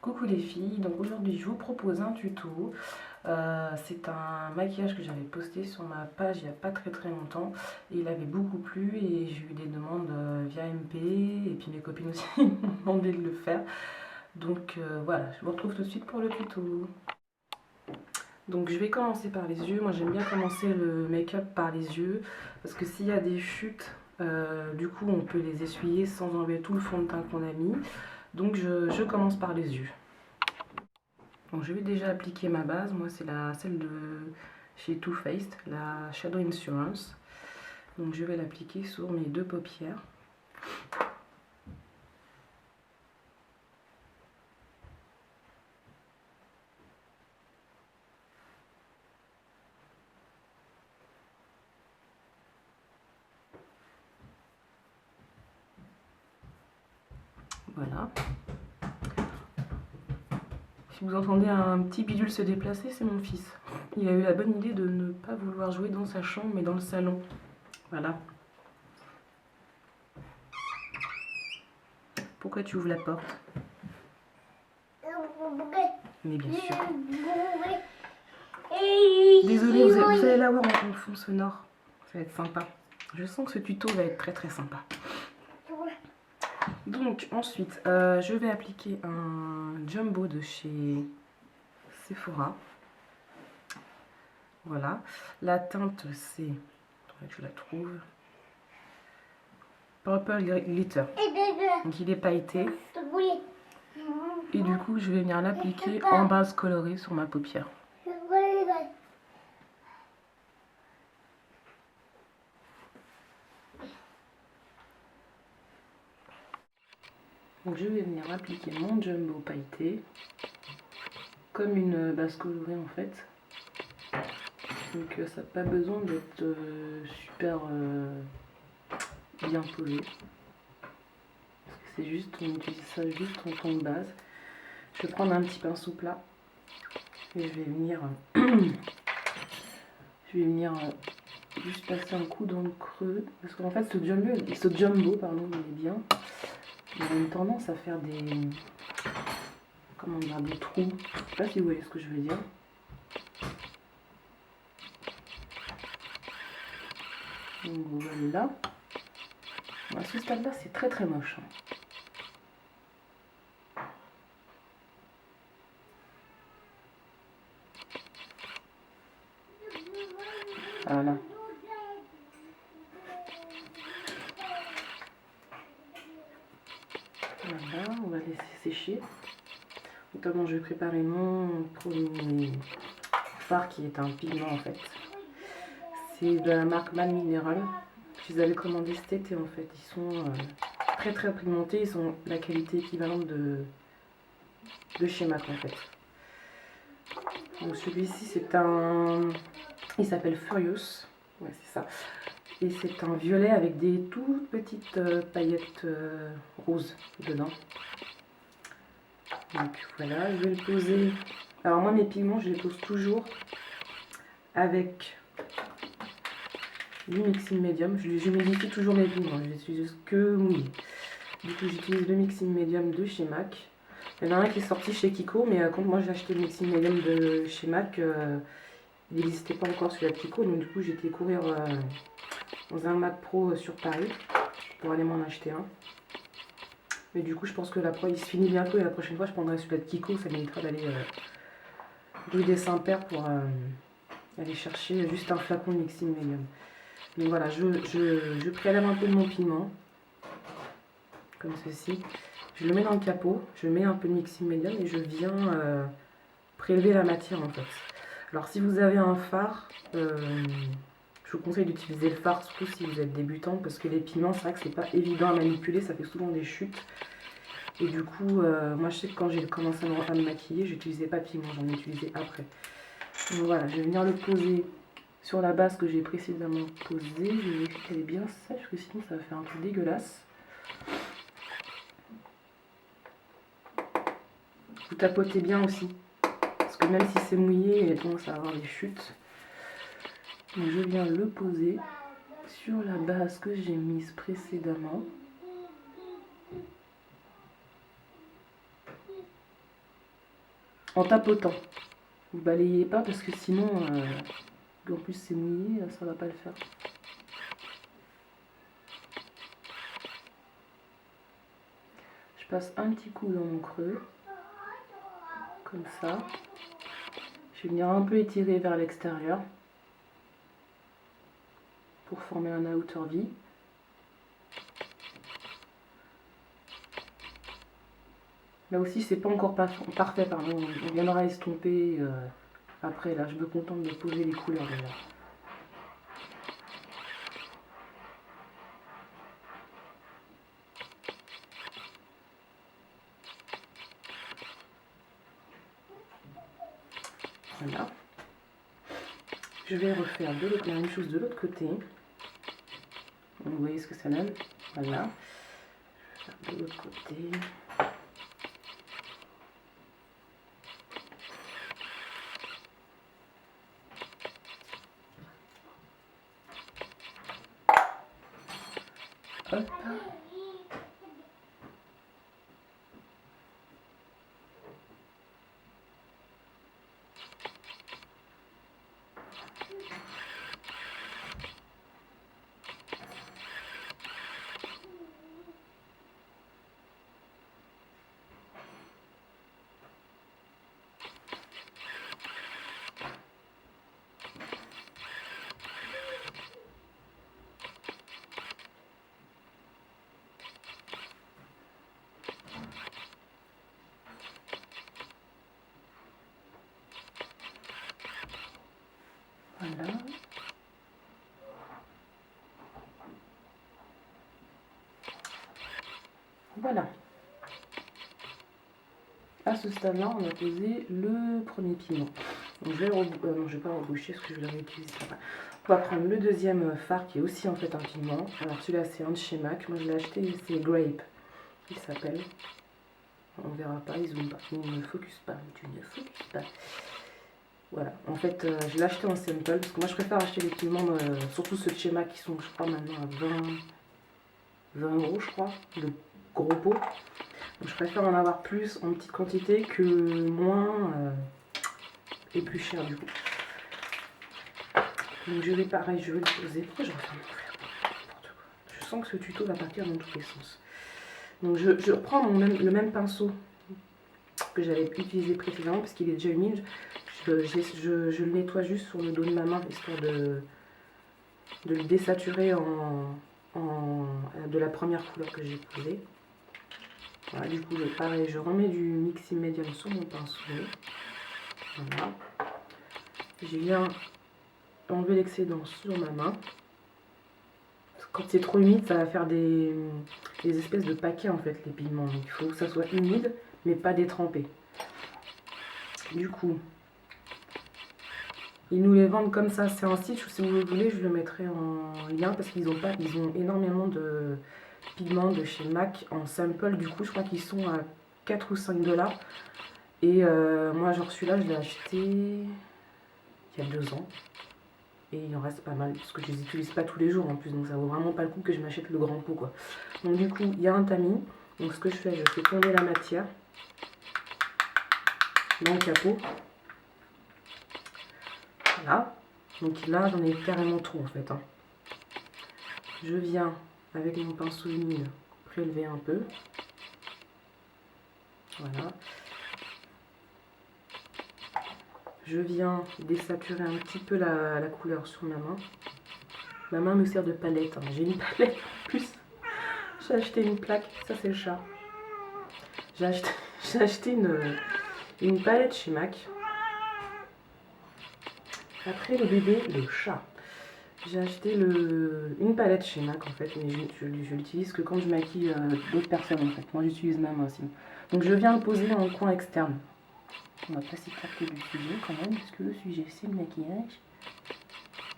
Coucou les filles, donc aujourd'hui je vous propose un tuto. C'est un maquillage que j'avais posté sur ma page il n'y a pas très longtemps et il avait beaucoup plu et j'ai eu des demandes via MP et puis mes copines aussi m'ont demandé de le faire. Donc voilà, je vous retrouve tout de suite pour le tuto. Donc je vais commencer par les yeux. Moi j'aime bien commencer le make-up par les yeux parce que s'il y a des chutes, du coup on peut les essuyer sans enlever tout le fond de teint qu'on a mis. Donc je commence par les yeux. Donc je vais déjà appliquer ma base, moi c'est celle de chez Too Faced, la Shadow Insurance. Donc je vais l'appliquer sur mes deux paupières. Voilà. Si vous entendez un petit bidule se déplacer, c'est mon fils. Il a eu la bonne idée de ne pas vouloir jouer dans sa chambre, mais dans le salon. Voilà. Pourquoi tu ouvres la porte? Mais bien sûr. Désolée, vous allez la voir en fond sonore. Ça va être sympa. Je sens que ce tuto va être très sympa. Donc ensuite, je vais appliquer un jumbo de chez Sephora. Voilà. La teinte c'est, attendez que je la trouve, Purple Glitter. Donc il est pailleté. Et du coup, je vais venir l'appliquer en base colorée sur ma paupière. Donc je vais venir appliquer mon jumbo pailleté comme une base colorée en fait. Donc ça n'a pas besoin d'être super bien posé. C'est juste, on utilise ça juste en tant que base. Je vais prendre un petit pinceau plat et je vais venir, juste passer un coup dans le creux. Parce qu'en fait ce jumbo, il est bien. Il a une tendance à faire des, comment dire, des trous. Je ne sais pas si vous voyez ce que je veux dire. Donc voilà. À ce stade-là, c'est très moche. Voilà. Voilà, on va laisser sécher. Notamment, je vais préparer mon premier fard qui est un pigment en fait. C'est de la marque Man Mineral. Je les avais commandés cet été en fait. Ils sont très pigmentés. Ils sont la qualité équivalente de chez MAC en fait. Donc celui-ci c'est un... Il s'appelle Furious. Ouais, c'est ça. Et c'est un violet avec des toutes petites paillettes roses dedans. Donc voilà, je vais le poser. Alors moi mes pigments je les pose toujours avec du mixing medium. Je modifie toujours mes pigments, je les utilise que mouillés. Du coup j'utilise le mixing medium de chez MAC. Il y en a un qui est sorti chez Kiko, mais quand moi j'ai acheté le mixing medium de chez MAC, il n'existait pas encore celui-là de Kiko, donc du coup j'ai été courir dans un MAC Pro sur Paris pour aller m'en acheter un. Mais du coup je pense que il se finit bientôt et la prochaine fois je prendrai celui-là de Kiko, ça m'évitera d'aller rue des Saints-Pères pour aller chercher juste un flacon de mixing medium. Donc voilà, je prélève un peu de mon pigment, comme ceci. Je le mets dans le capot, je mets un peu de mixing medium et je viens prélever la matière en fait. Alors si vous avez un fard, je vous conseille d'utiliser le fard surtout si vous êtes débutant parce que les pigments c'est vrai que c'est pas évident à manipuler, ça fait souvent des chutes. Et du coup, moi je sais que quand j'ai commencé à me maquiller, j'utilisais pas de pigment, j'en ai utilisé après. Donc voilà, je vais venir le poser sur la base que j'ai précédemment posée. Je vais vérifier qu'elle est bien sèche, parce que sinon ça va faire un truc dégueulasse. Vous tapotez bien aussi, parce que même si c'est mouillé, il y a tendance à avoir des chutes. Donc je viens le poser sur la base que j'ai mise précédemment. en tapotant. Vous balayez pas parce que sinon, en plus c'est mouillé, ça va pas le faire. Je passe un petit coup dans mon creux, comme ça. Je vais venir un peu étirer vers l'extérieur pour former un outer V. Là aussi, c'est pas encore parfait, pardon. On viendra estomper après. Là, je me contente de poser les couleurs déjà. Voilà. Je vais refaire la même chose de l'autre côté. Vous voyez ce que ça donne. Voilà. Je vais faire de l'autre côté. Hop. Voilà. Voilà. À ce stade-là, on a posé le premier pigment. Donc je vais non, je vais pas le reboucher parce que je vais le réutiliser après. On va prendre le deuxième fard qui est aussi en fait un pigment. Alors celui-là c'est un de chez MAC. Moi je l'ai acheté, c'est Grape. Il s'appelle. On verra pas, ils zoome pas. Il ne focus pas. Tu ne focus pas. Voilà. En fait, je l'ai acheté en sample parce que moi je préfère acheter les pigments, surtout ceux de chez MAC qui sont, je crois, maintenant à 20 euros, je crois, de gros pots. Donc, je préfère en avoir plus en petite quantité que moins et plus cher du coup. Donc je vais pareil, je vais le poser. Pourquoi je refais n'importe quoi. Je sens que ce tuto va partir dans tous les sens. Donc je reprends le même pinceau que j'avais utilisé précédemment parce qu'il est déjà humide. Je le nettoie juste sur le dos de ma main histoire de le désaturer de la première couleur que j'ai posée. Voilà, du coup, pareil, je remets du mixing medium sur mon pinceau. Voilà. Je viens enlever l'excédent sur ma main. Quand c'est trop humide, ça va faire des espèces de paquets en fait, les pigments. Donc, il faut que ça soit humide, mais pas détrempé. Du coup, ils nous les vendent comme ça. C'est un site, si vous le voulez, je le mettrai en lien parce qu'ils ont énormément de pigments de chez MAC en sample. Du coup, je crois qu'ils sont à 4 ou 5 $. Et moi, genre celui-là, je l'ai acheté il y a 2 ans. Et il en reste pas mal, parce que je les utilise pas tous les jours en plus, donc ça vaut vraiment pas le coup que je m'achète le grand pot, quoi. Donc du coup, il y a un tamis. Donc ce que je fais tomber la matière dans le capot. Voilà. Donc là, j'en ai carrément trop en fait. Hein. Je viens, avec mon pinceau humide, prélever un peu. Voilà. Je viens désaturer un petit peu la couleur sur ma main. Ma main me sert de palette. Hein. J'ai une palette en plus. J'ai acheté une plaque. Ça, c'est le chat. J'ai acheté une palette chez MAC. Après le bébé, le chat. J'ai acheté une palette chez MAC en fait, mais je l'utilise que quand je maquille d'autres personnes en fait. Moi, j'utilise ma main aussi. Donc, je viens le poser en coin externe. On va pas s'écarter du sujet quand même, parce que le sujet c'est le maquillage.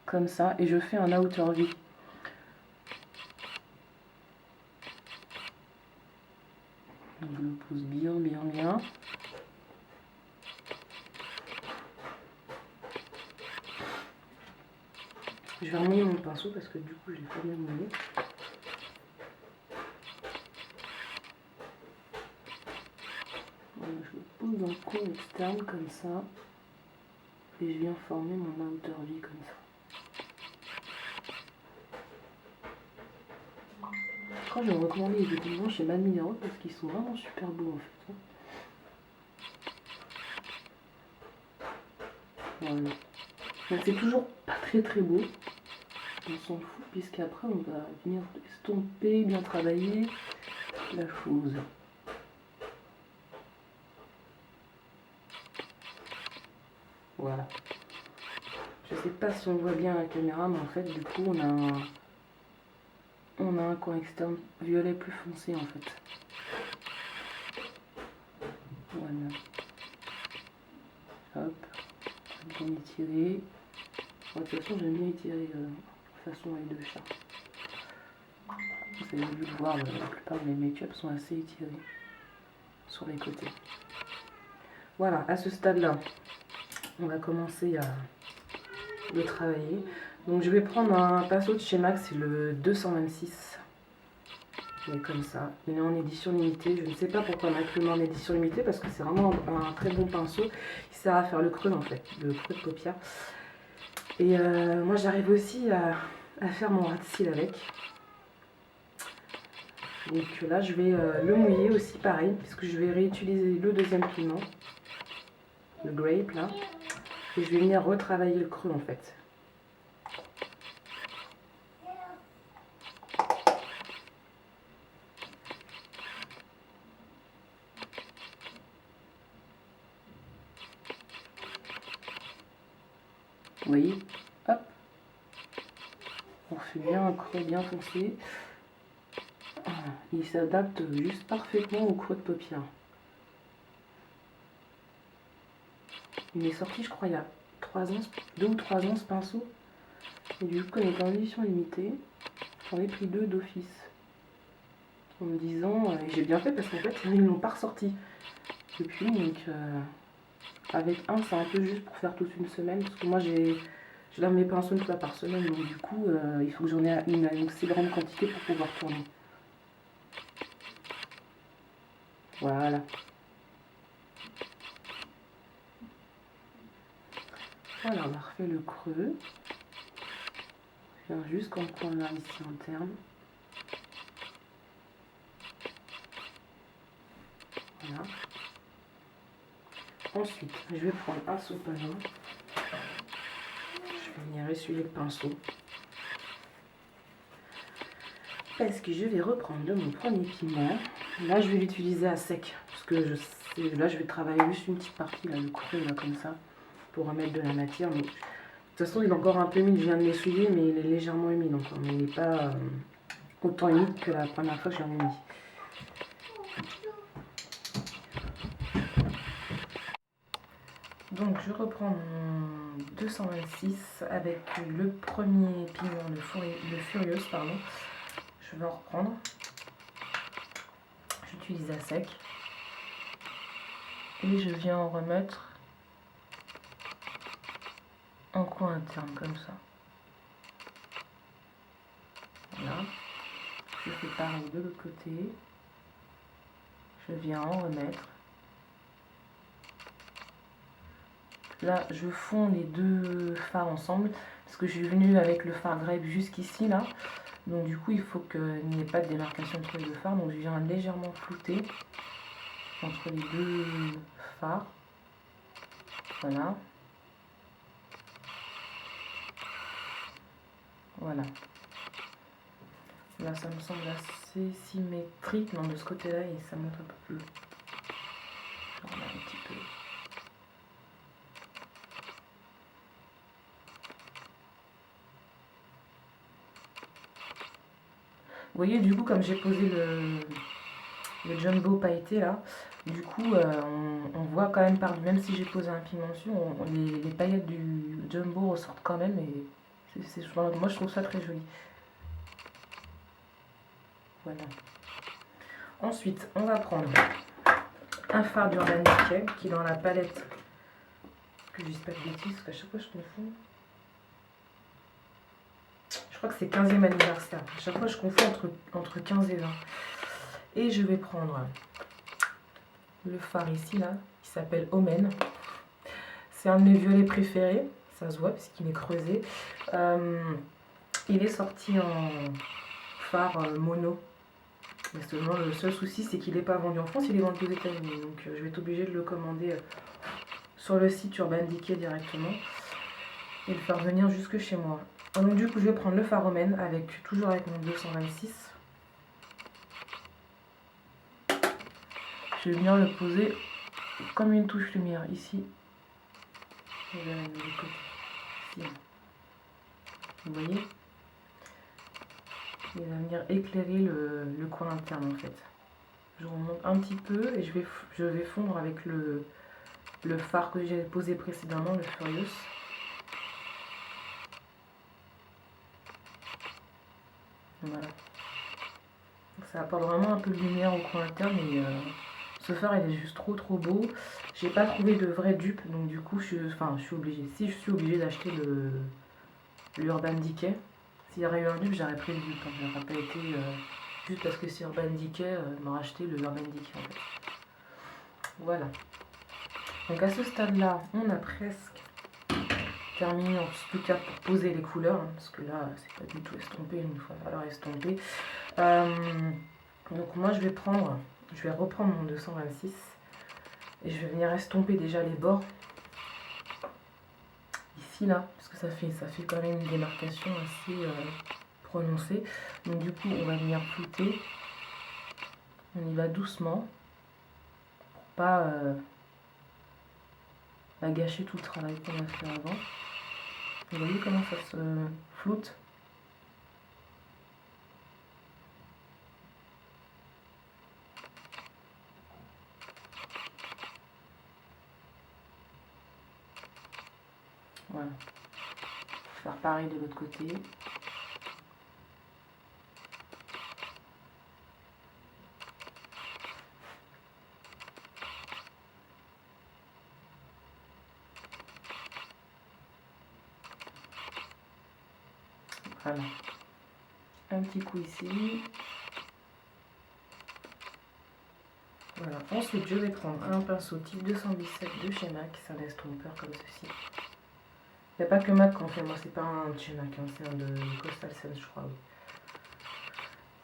Comme ça, et je fais un outer V. Donc je le pose bien, bien, bien. Je vais remouiller mon pinceau parce que du coup je l'ai pas bien mouillé. Voilà, je le pose pose en coin externe comme ça. Et je viens former mon outer V comme ça. Quand je vais recommander les vêtements chez Mad Mineral parce qu'ils sont vraiment super beaux en fait. Voilà. Donc c'est toujours pas très beau. On s'en fout puisqu'après on va venir estomper, bien travailler la chose. Voilà. Je sais pas si on voit bien la caméra, mais en fait du coup on a un coin externe violet plus foncé en fait. Voilà. Hop. Bien étiré. Bon, de toute façon j'aime bien étirer façon œil de chat. Vous avez dû le voir, la plupart de mes make-up sont assez étirés sur les côtés. Voilà, à ce stade-là, on va commencer à le travailler. Donc je vais prendre un pinceau de chez MAC, c'est le 226. Il est comme ça. Il est en édition limitée. Je ne sais pas pourquoi MAC le met en édition limitée parce que c'est vraiment un très bon pinceau. Il sert à faire le creux en fait, le creux de paupière. Et moi j'arrive aussi à faire mon ras de cils avec. Donc là je vais le mouiller aussi pareil, puisque je vais réutiliser le deuxième pigment, le grape là. Et je vais venir retravailler le creux en fait. Vous voyez, hop, on fait bien un creux bien foncé. Il s'adapte juste parfaitement au creux de paupière. Il est sorti, je crois, il y a 3 ans, 2 ou 3 ans ce pinceau. Et du coup, quand il est en édition limitée, j'en ai pris 2 d'office. En me disant, et j'ai bien fait parce qu'en fait, ils ne l'ont pas ressorti depuis. Donc, avec un, c'est un peu juste pour faire toute une semaine. Parce que moi, je lave mes pinceaux une fois par semaine. Donc, du coup, il faut que j'en ai une assez grande quantité pour pouvoir tourner. Voilà. Voilà, on a refait le creux. Je viens juste comme on l'a ici interne. Voilà. Ensuite, je vais prendre un sopalin. Je vais venir essuyer le pinceau. Parce que je vais reprendre de mon premier pigment. Là, je vais l'utiliser à sec. Parce que là, je vais travailler juste une petite partie, là, le creux, là, comme ça. Pour remettre de la matière. Mais, de toute façon, il est encore un peu humide. Je viens de l'essuyer, mais il est légèrement humide encore. Mais il n'est pas autant humide que la première fois que je l'ai mis. Donc je reprends mon 226 avec le premier pigment, le Furious, pardon. Je vais en reprendre. J'utilise à sec. Et je viens en remettre en coin interne comme ça. Voilà. Je fais pareil de l'autre côté. Je viens en remettre. Là, je fonds les deux fards ensemble parce que je suis venue avec le fard grape jusqu'ici là. Donc du coup, il faut qu'il n'y ait pas de démarcation entre les deux fards. Donc je viens légèrement flouter entre les deux fards. Voilà. Voilà. Là, ça me semble assez symétrique. Non, de ce côté-là, et ça monte un peu plus. Je remets un petit peu. Vous voyez, du coup, comme j'ai posé le jumbo pailleté là, du coup, on voit quand même même si j'ai posé un pigment dessus, les paillettes du jumbo ressortent quand même. Et moi, je trouve ça très joli. Voilà. Ensuite, on va prendre un fard d'Urban Decay qui est dans la palette, que je dise pas de bêtises, parce qu'à chaque fois je confonds. Je crois que c'est 15e anniversaire. À chaque fois je confonds entre 15 et 20. Et je vais prendre le fard ici, là, qui s'appelle Omen. C'est un de mes violets préférés, ça se voit puisqu'il est creusé. Il est sorti en fard mono. Mais seulement le seul souci, c'est qu'il n'est pas vendu en France, il est vendu aux États-Unis. Donc je vais être obligée de le commander sur le site Urban Decay directement et le faire venir jusque chez moi. Donc du coup, je vais prendre le fard Omen toujours avec mon 226. Je vais venir le poser comme une touche lumière ici. Et là, de l'autre côté. Ici. Vous voyez? Il va venir éclairer le coin interne en fait. Je remonte un petit peu et je vais fondre avec le fard que j'ai posé précédemment, le Furious. Voilà. Ça apporte vraiment un peu de lumière au coin interne et ce fard il est juste trop beau. J'ai pas trouvé de vraie dupe donc du coup je suis obligée. Si je suis obligée d'acheter le Urban Decay. S'il y aurait eu un dupe, j'aurais pris le dupe. Je n'aurais pas été juste parce que c'est Urban Decay m'aurait acheté le Urban Decay en fait. Voilà. Donc à ce stade-là, on a presque terminé. En plus qu'à pour poser les couleurs, hein, parce que là, c'est pas du tout estompé. Il va falloir estomper. Donc moi, je vais reprendre mon 226 et je vais venir estomper déjà les bords. Ici là, parce que ça fait quand même une démarcation assez prononcée. Donc du coup on va venir flouter. On y va doucement pour pas gâcher tout le travail qu'on a fait avant. Vous voyez comment ça se floute? Voilà. Faire pareil de l'autre côté. Voilà. Un petit coup ici. Voilà. Ensuite, je vais prendre un pinceau type 217 de chez MAC. C'est un estompeur comme ceci. Il n'y a pas que MAC qu'on fait, moi c'est pas un de chez MAC, hein, c'est un de Coastal Sense je crois.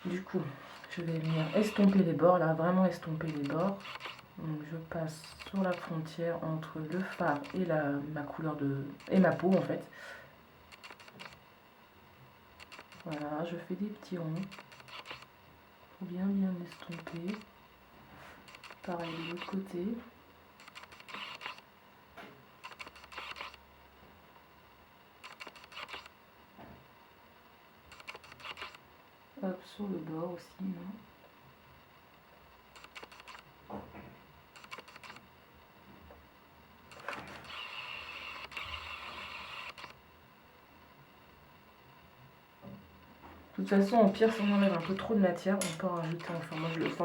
Oui. Du coup, je vais venir estomper les bords, là vraiment estomper les bords. Donc je passe sur la frontière entre le fard et ma couleur et ma peau en fait. Voilà, je fais des petits ronds pour bien estomper. Pareil de l'autre côté. Hop, sur le bord aussi, non? De toute façon, au pire, si on enlève un peu trop de matière, on peut en rajouter. Enfin, moi je le fais.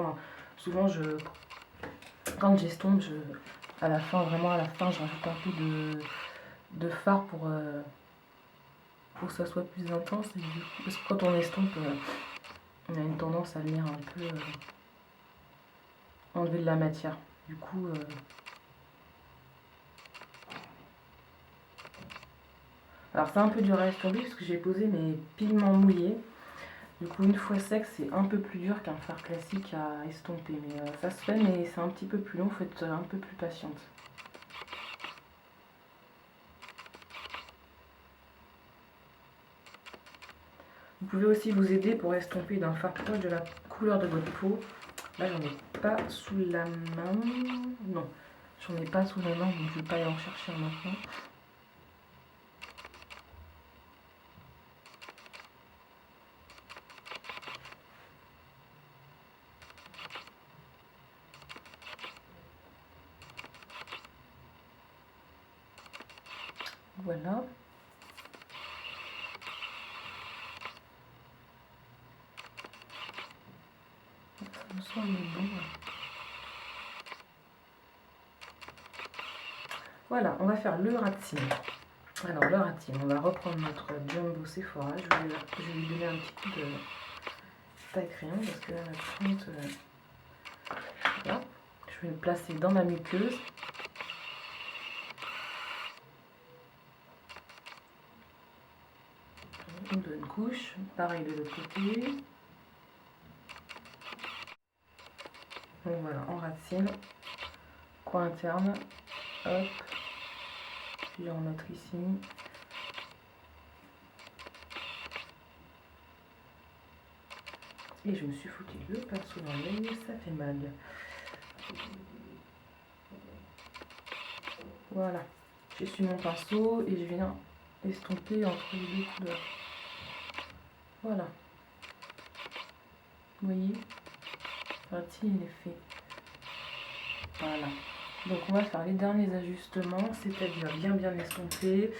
Souvent, quand j'estompe, à la fin, vraiment à la fin, je rajoute un peu de fard pour que ça soit plus intense. Et du coup, parce que quand on estompe, on a une tendance à venir un peu enlever de la matière. Du coup, alors c'est un peu dur à estomper parce que j'ai posé mes pigments mouillés. Du coup, une fois sec, c'est un peu plus dur qu'un fard classique à estomper. Mais ça se fait, mais c'est un petit peu plus long, il faut être un peu plus patiente. Vous pouvez aussi vous aider pour estomper d'un fard proche de la couleur de votre peau. Là, j'en ai pas sous la main. Non, j'en ai pas sous la main, donc je vais pas aller en chercher un maintenant. Voilà. Ça me semble bon. Voilà, on va faire le rat de cime. Alors le rat de cime, on va reprendre notre Jumbo Sephora. Je vais lui donner un petit coup de taille crayon parce que là la fonte, voilà. Je Je vais le placer dans ma muqueuse. Une bonne couche, pareil de l'autre côté. Donc voilà, on ratine, coin interne, hop, puis on va mettre ici. Et je me suis foutu le pinceau dans l'œil, ça fait mal. Voilà, j'essuie mon pinceau et je viens estomper entre les deux couleurs. Voilà. Vous voyez, le ratine il est fait. Voilà. Donc on va faire les derniers ajustements, c'est-à-dire bien estomper.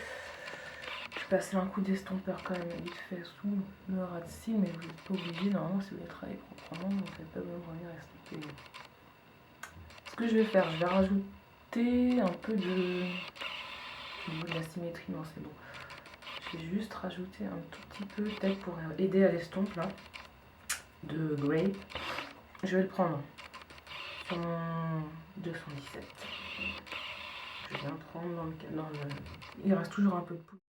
Je passe un coup d'estompeur quand même vite fait sous le ras de cils, mais vous n'êtes pas obligé, normalement si vous voulez travailler proprement, vous n'avez pas besoin de revenir estomper. Ce que je vais faire, je vais rajouter un peu de... Au niveau de la symétrie, non c'est bon. Je vais juste rajouter un tout petit peu, peut-être pour aider à l'estompe là, de Grape. Je vais le prendre sur mon 217. Je viens prendre dans le... Il reste toujours un peu de poudre.